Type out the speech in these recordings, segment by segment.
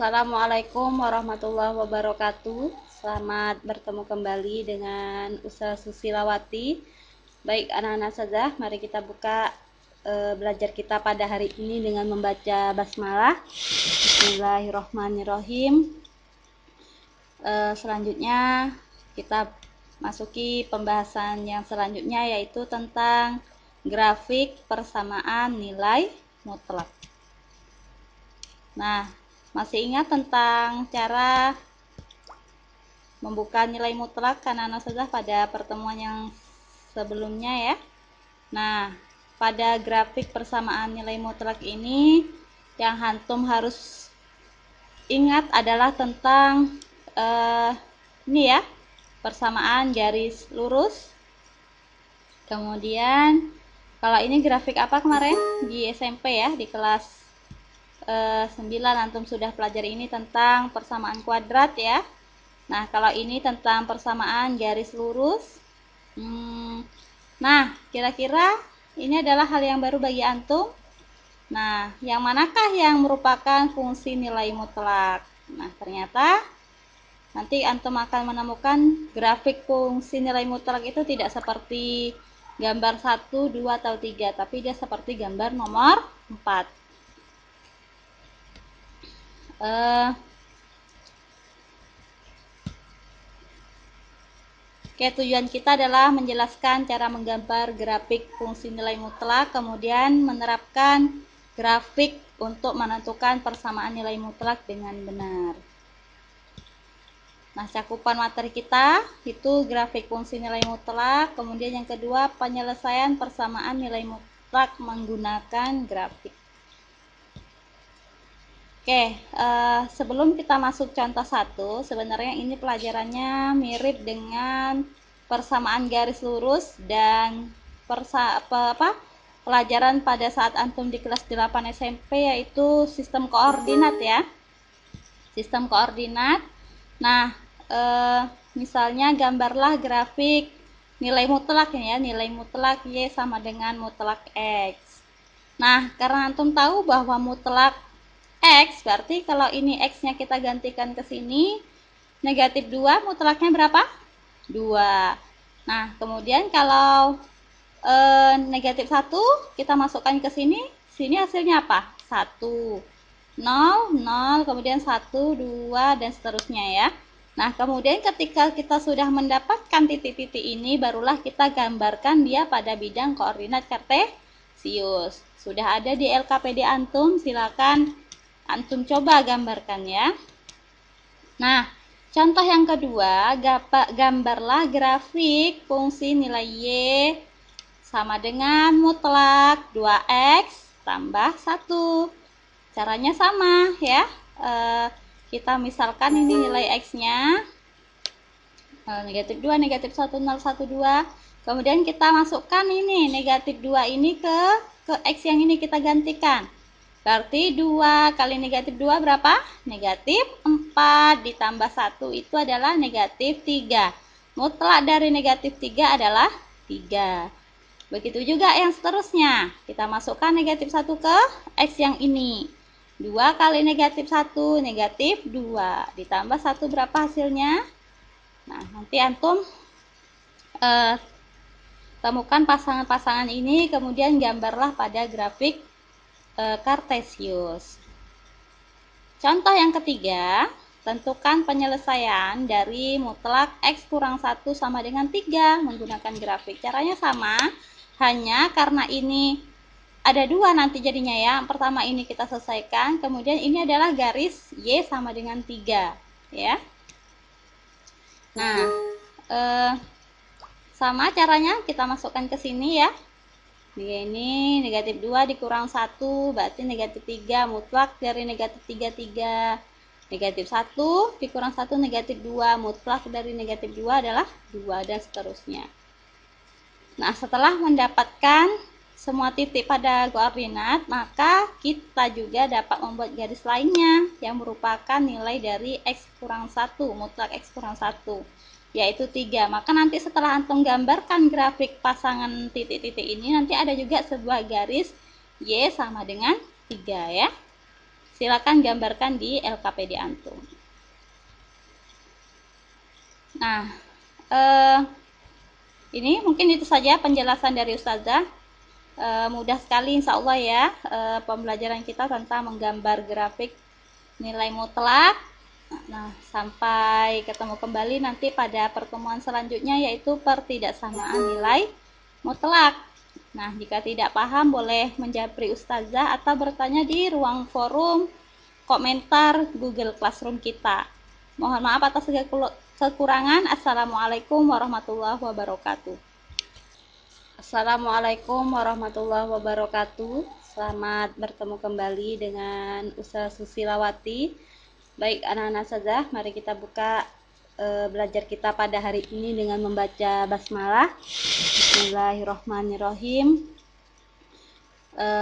Assalamualaikum warahmatullahi wabarakatuh. Selamat bertemu kembali dengan Ustazah Susilawati. Baik anak-anak saja, mari kita buka belajar kita pada hari ini dengan membaca basmalah. Bismillahirrahmanirrahim. Selanjutnya kita masuki pembahasan yang selanjutnya, yaitu tentang grafik persamaan nilai mutlak. Nah, masih ingat tentang cara membuka nilai mutlak kan anak saja pada pertemuan yang sebelumnya ya. Nah, pada grafik persamaan nilai mutlak ini yang antum harus ingat adalah tentang ini ya, persamaan garis lurus. Kemudian kalau ini grafik apa kemarin di SMP ya, di kelas 9 antum sudah pelajari ini tentang persamaan kuadrat ya. Nah, kalau ini tentang persamaan garis lurus. Nah, kira-kira ini adalah hal yang baru bagi antum. Nah, yang manakah yang merupakan fungsi nilai mutlak? Nah, ternyata nanti antum akan menemukan grafik fungsi nilai mutlak itu tidak seperti gambar 1, 2, atau 3, tapi dia seperti gambar nomor 4. Oke, tujuan kita adalah menjelaskan cara menggambar grafik fungsi nilai mutlak, kemudian menerapkan grafik untuk menentukan persamaan nilai mutlak dengan benar. Nah, cakupan materi kita itu grafik fungsi nilai mutlak, kemudian yang kedua penyelesaian persamaan nilai mutlak menggunakan grafik. Oke, sebelum kita masuk contoh 1, sebenarnya ini pelajarannya mirip dengan persamaan garis lurus dan pelajaran pada saat antum di kelas 8 SMP, yaitu sistem koordinat ya. Sistem koordinat. Nah, misalnya gambarlah grafik nilai mutlak ya, nilai mutlak Y sama dengan mutlak X. Nah, karena antum tahu bahwa mutlak X, berarti kalau ini X-nya kita gantikan ke sini, negatif 2, mutlaknya berapa? 2. Nah, kemudian kalau negatif 1, kita masukkan ke sini, sini hasilnya apa? 1. 0, 0, kemudian 1, 2, dan seterusnya ya. Nah, kemudian ketika kita sudah mendapatkan titik-titik ini, barulah kita gambarkan dia pada bidang koordinat kartesius. Sudah ada di LKPD antum, silakan antum coba gambarkan ya. Nah, contoh yang kedua, gambarlah grafik fungsi nilai Y sama dengan mutlak 2X tambah 1. Caranya sama ya. Kita misalkan ini nilai X-nya negatif 2, negatif 1, 0, 1, 2. Kemudian kita masukkan ini negatif 2 ini ke X yang ini kita gantikan. Berarti 2 kali negatif 2 berapa? Negatif 4 ditambah 1 itu adalah negatif 3. Mutlak dari negatif 3 adalah 3. Begitu juga yang seterusnya. Kita masukkan negatif 1 ke X yang ini. 2 kali negatif 1, negatif 2. Ditambah 1 berapa hasilnya? Nah, nanti antum temukan pasangan-pasangan ini, kemudian gambarlah pada grafik kartesius. Contoh yang ketiga, tentukan penyelesaian dari mutlak X kurang 1 sama dengan 3 menggunakan grafik. Caranya sama, hanya karena ini ada 2 nanti jadinya ya. Pertama ini kita selesaikan, kemudian ini adalah garis Y sama dengan 3 ya. Nah, sama caranya kita masukkan ke sini ya. Ini negatif 2 dikurang 1 berarti negatif 3, mutlak dari negatif 3, 3. Negatif 1 dikurang 1 negatif 2, mutlak dari negatif 2 adalah 2, dan seterusnya. Nah, setelah mendapatkan semua titik pada koordinat, maka kita juga dapat membuat garis lainnya yang merupakan nilai dari X kurang 1, mutlak X kurang 1, yaitu 3. Maka nanti setelah antum gambarkan grafik pasangan titik-titik ini, nanti ada juga sebuah garis Y sama dengan 3 ya. silakan gambarkan di LKPD Antum. Nah, ini mungkin itu saja penjelasan dari Ustazah. Mudah sekali insya Allah ya pembelajaran kita tentang menggambar grafik nilai mutlak. Nah, sampai ketemu kembali nanti pada pertemuan selanjutnya, yaitu pertidaksamaan nilai mutlak. Nah, jika tidak paham boleh menjapri Ustazah atau bertanya di ruang forum komentar Google Classroom kita. Mohon maaf atas segala kekurangan. Assalamualaikum warahmatullahi wabarakatuh. Assalamualaikum warahmatullahi wabarakatuh. Selamat bertemu kembali dengan Ustazah Susilawati. Baik anak-anak Ustazah, mari kita buka belajar kita pada hari ini dengan membaca basmalah. Bismillahirrahmanirrahim.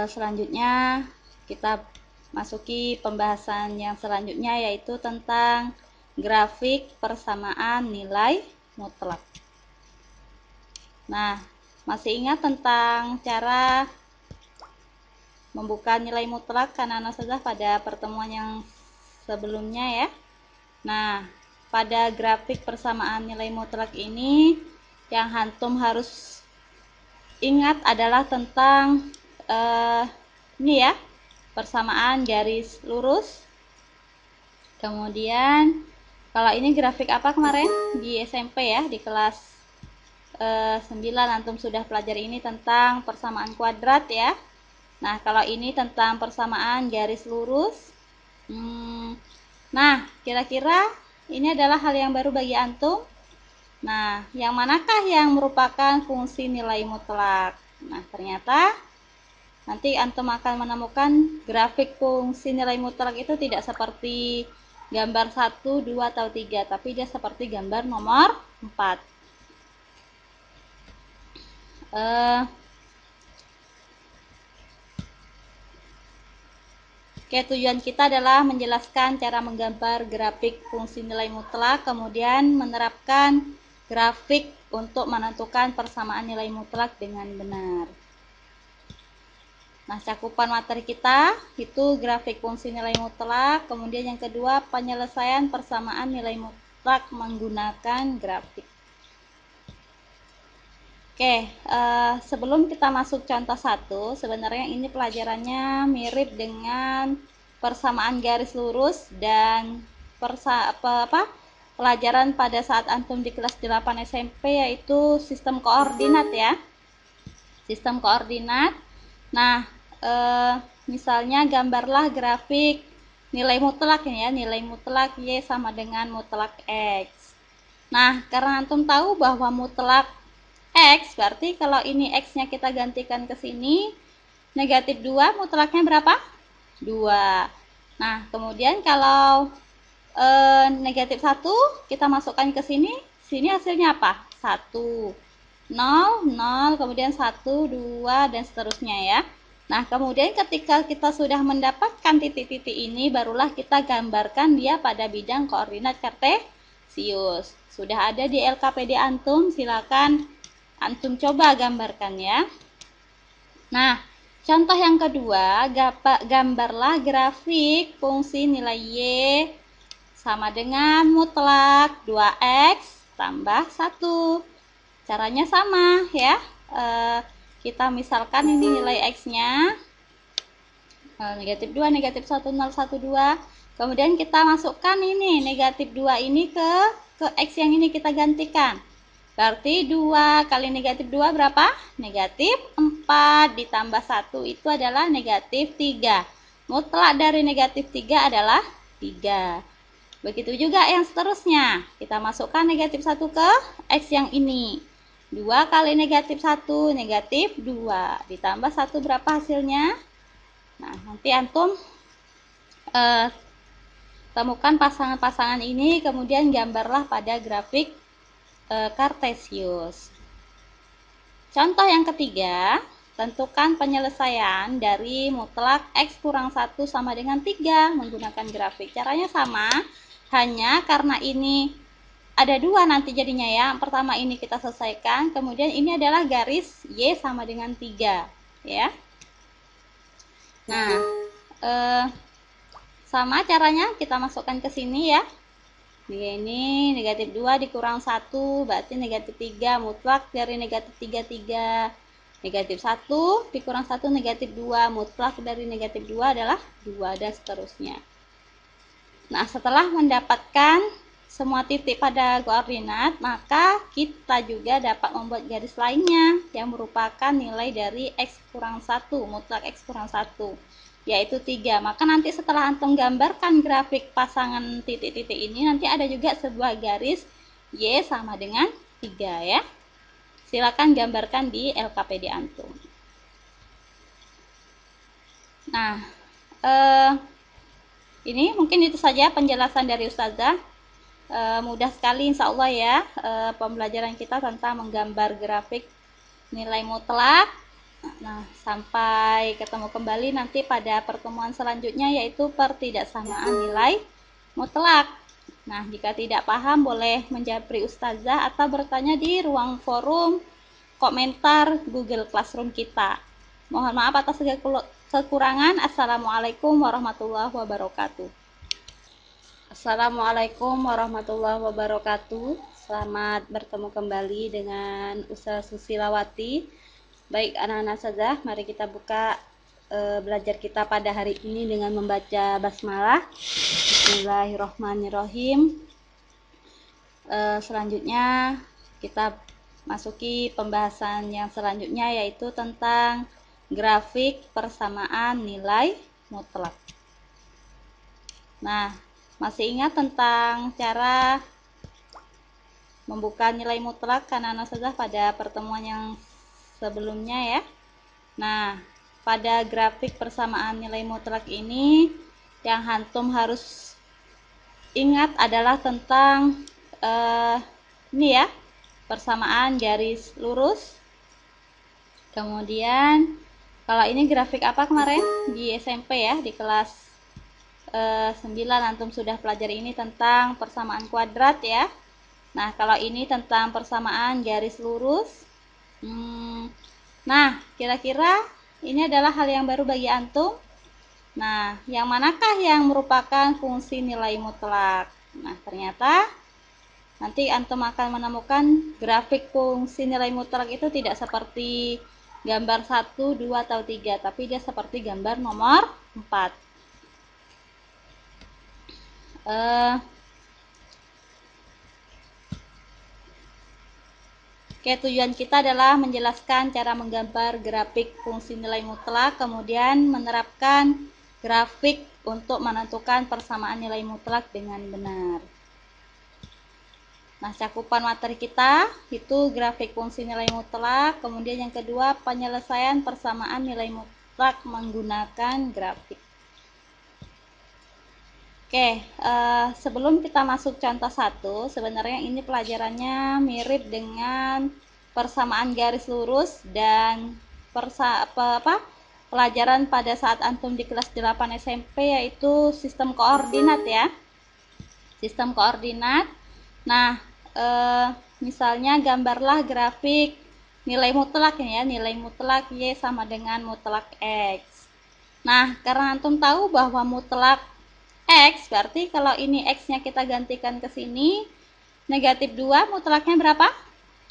Selanjutnya kita masuki pembahasan yang selanjutnya, yaitu tentang grafik persamaan nilai mutlak. Nah, masih ingat tentang cara membuka nilai mutlak anak-anak Ustazah pada pertemuan yang sebelumnya ya. Nah, pada grafik persamaan nilai mutlak ini yang antum harus ingat adalah tentang ini ya, persamaan garis lurus. Kemudian kalau ini grafik apa kemarin di SMP ya, di kelas 9 antum sudah pelajari ini tentang persamaan kuadrat ya. Nah, kalau ini tentang persamaan garis lurus. Nah, kira-kira ini adalah hal yang baru bagi antum. Nah, yang manakah yang merupakan fungsi nilai mutlak? Nah, ternyata nanti antum akan menemukan grafik fungsi nilai mutlak itu tidak seperti gambar 1, 2, atau 3, tapi dia seperti gambar nomor 4. Oke, tujuan kita adalah menjelaskan cara menggambar grafik fungsi nilai mutlak, kemudian menerapkan grafik untuk menentukan persamaan nilai mutlak dengan benar. Nah, cakupan materi kita itu grafik fungsi nilai mutlak, kemudian yang kedua penyelesaian persamaan nilai mutlak menggunakan grafik. Oke, sebelum kita masuk contoh 1, sebenarnya ini pelajarannya mirip dengan persamaan garis lurus dan pelajaran pada saat antum di kelas 8 SMP, yaitu sistem koordinat ya. Sistem koordinat. Nah, misalnya gambarlah grafik nilai mutlak ini ya, nilai mutlak Y sama dengan mutlak X. Nah, karena antum tahu bahwa mutlak X, berarti kalau ini X-nya kita gantikan ke sini, negatif 2, mutlaknya berapa? 2. Nah, kemudian kalau negatif 1, kita masukkan ke sini, sini hasilnya apa? 1. 0, 0, kemudian 1, 2, dan seterusnya ya. Nah, kemudian ketika kita sudah mendapatkan titik-titik ini, barulah kita gambarkan dia pada bidang koordinat kartesius. Sudah ada di LKPD antum, silakan antum coba gambarkan ya. Nah, contoh yang kedua, gambarlah grafik fungsi nilai Y sama dengan mutlak 2X tambah 1. Caranya sama ya. Kita misalkan ini nilai X-nya negatif 2, negatif 1, 0, 1, 2. Kemudian kita masukkan ini negatif 2 ini ke X yang ini kita gantikan. Berarti 2 kali negatif 2 berapa? Negatif 4 ditambah 1 itu adalah negatif 3. Mutlak dari negatif 3 adalah 3. Begitu juga yang seterusnya. Kita masukkan negatif 1 ke X yang ini. 2 kali negatif 1, negatif 2. Ditambah 1 berapa hasilnya? Nah, nanti antum temukan pasangan-pasangan ini, kemudian gambarlah pada grafik kartesius. Contoh yang ketiga, tentukan penyelesaian dari mutlak X kurang 1 sama dengan 3 menggunakan grafik. Caranya sama, hanya karena ini ada 2 nanti jadinya ya. Pertama ini kita selesaikan, kemudian ini adalah garis Y sama dengan 3 ya. Nah, Sama caranya, kita masukkan ke sini ya. Ini negatif 2 dikurang 1 berarti negatif 3, mutlak dari negatif 3, 3. Negatif 1 dikurang 1 negatif 2, mutlak dari negatif 2 adalah 2, dan seterusnya. Nah, setelah mendapatkan semua titik pada koordinat, maka kita juga dapat membuat garis lainnya yang merupakan nilai dari X kurang 1, mutlak X kurang 1, yaitu 3. Maka nanti setelah antum gambarkan grafik pasangan titik-titik ini, nanti ada juga sebuah garis Y sama dengan 3 ya. Silakan gambarkan di LKPD antum. Nah, ini mungkin itu saja penjelasan dari Ustazah. Mudah sekali insya Allah ya pembelajaran kita tentang menggambar grafik nilai mutlak. Nah, sampai ketemu kembali nanti pada pertemuan selanjutnya, yaitu pertidaksamaan nilai mutlak. Nah, jika tidak paham boleh menjapri Ustazah atau bertanya di ruang forum komentar Google Classroom kita. Mohon maaf atas segala kekurangan. Assalamualaikum warahmatullahi wabarakatuh. Assalamualaikum warahmatullahi wabarakatuh. Selamat bertemu kembali dengan Ustazah Susilawati. Baik anak-anak Ustazah, mari kita buka belajar kita pada hari ini dengan membaca basmalah. Bismillahirrahmanirrahim. Selanjutnya kita masuki pembahasan yang selanjutnya, yaitu tentang grafik persamaan nilai mutlak. Nah, masih ingat tentang cara membuka nilai mutlak anak-anak Ustazah pada pertemuan yang sebelumnya ya. Nah, pada grafik persamaan nilai mutlak ini yang antum harus ingat adalah tentang ini ya, persamaan garis lurus. Kemudian kalau ini grafik apa kemarin di SMP ya, di kelas 9 antum sudah pelajari ini tentang persamaan kuadrat ya. Nah, kalau ini tentang persamaan garis lurus. Nah, kira-kira ini adalah hal yang baru bagi antum. Nah, yang manakah yang merupakan fungsi nilai mutlak? Nah, ternyata nanti antum akan menemukan grafik fungsi nilai mutlak itu tidak seperti gambar 1, 2, atau 3, tapi dia seperti gambar nomor 4. Oke, tujuan kita adalah menjelaskan cara menggambar grafik fungsi nilai mutlak, kemudian menerapkan grafik untuk menentukan persamaan nilai mutlak dengan benar. Nah, cakupan materi kita itu grafik fungsi nilai mutlak, kemudian yang kedua penyelesaian persamaan nilai mutlak menggunakan grafik. Oke, sebelum kita masuk contoh 1, sebenarnya ini pelajarannya mirip dengan persamaan garis lurus dan pelajaran pada saat antum di kelas 8 SMP, yaitu sistem koordinat ya. Sistem koordinat. Nah, misalnya gambarlah grafik nilai mutlak ya, nilai mutlak Y sama dengan mutlak X. Nah, karena antum tahu bahwa mutlak X, berarti kalau ini X-nya kita gantikan ke sini, negatif 2, mutlaknya berapa?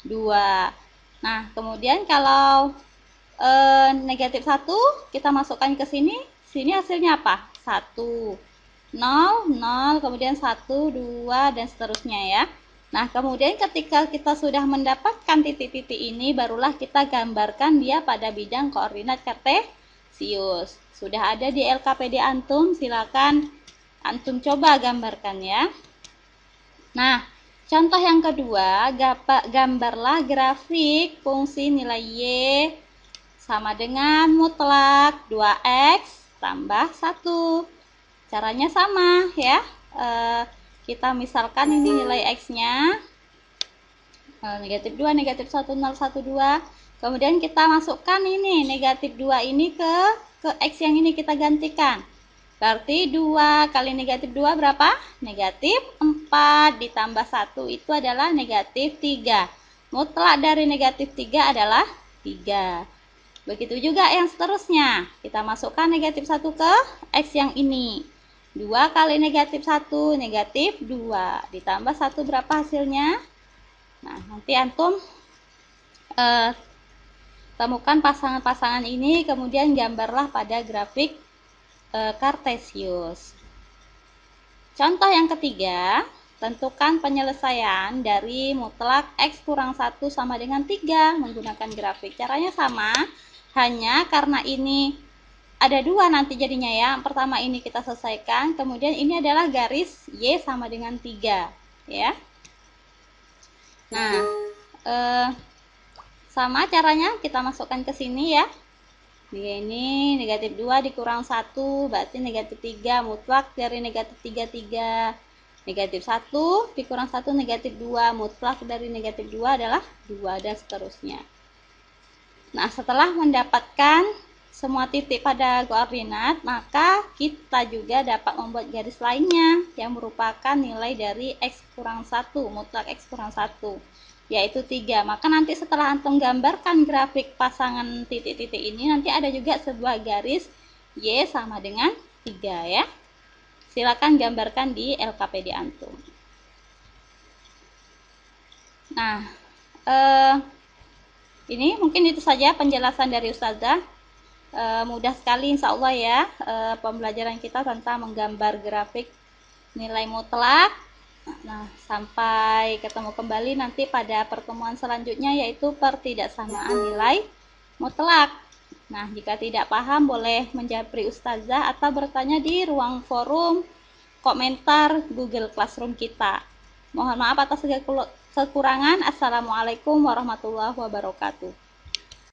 2. Nah, kemudian kalau negatif 1, kita masukkan ke sini, sini hasilnya apa? 1. 0, 0, kemudian 1, 2, dan seterusnya ya. Nah, kemudian ketika kita sudah mendapatkan titik-titik ini, barulah kita gambarkan dia pada bidang koordinat kartesius. Sudah ada di LKPD antum, silakan antum coba gambarkan ya. Nah, contoh yang kedua, gambarlah grafik fungsi nilai Y sama dengan mutlak 2X tambah 1. Caranya sama ya. Kita misalkan ini nilai X-nya negatif 2, negatif 1, 0, 1, 2. Kemudian kita masukkan ini negatif 2 ini ke X yang ini kita gantikan. Berarti 2 kali negatif 2 berapa? Negatif 4 ditambah 1 itu adalah negatif 3. Mutlak dari negatif 3 adalah 3. Begitu juga yang seterusnya. Kita masukkan negatif 1 ke X yang ini. 2 kali negatif 1, negatif 2. Ditambah 1 berapa hasilnya? Nah, nanti antum temukan pasangan-pasangan ini, kemudian gambarlah pada grafik Kartesius. Contoh yang ketiga, tentukan penyelesaian dari mutlak X kurang 1 sama dengan 3 menggunakan grafik. Caranya sama, hanya karena ini ada 2 nanti jadinya ya. Pertama ini kita selesaikan, kemudian ini adalah garis Y sama dengan 3 ya. Nah, sama caranya kita masukkan ke sini ya. Ini negatif 2 dikurang 1 berarti negatif 3, mutlak dari negatif 3, 3. Negatif 1 dikurang 1 negatif 2, mutlak dari negatif 2 adalah 2, dan seterusnya. Nah, setelah mendapatkan semua titik pada koordinat, maka kita juga dapat membuat garis lainnya yang merupakan nilai dari X kurang 1, mutlak X kurang 1, yaitu 3. Maka nanti setelah antum gambarkan grafik pasangan titik-titik ini, nanti ada juga sebuah garis Y sama dengan 3 ya. Silakan gambarkan di LKPD antum. Nah, ini mungkin itu saja penjelasan dari Ustazah. Mudah sekali insya Allah ya pembelajaran kita tentang menggambar grafik nilai mutlak. Nah, sampai ketemu kembali nanti pada pertemuan selanjutnya, yaitu pertidaksamaan nilai mutlak. Nah, jika tidak paham boleh menjapri Ustazah atau bertanya di ruang forum komentar Google Classroom kita. Mohon maaf atas segala kekurangan. Assalamualaikum warahmatullahi wabarakatuh.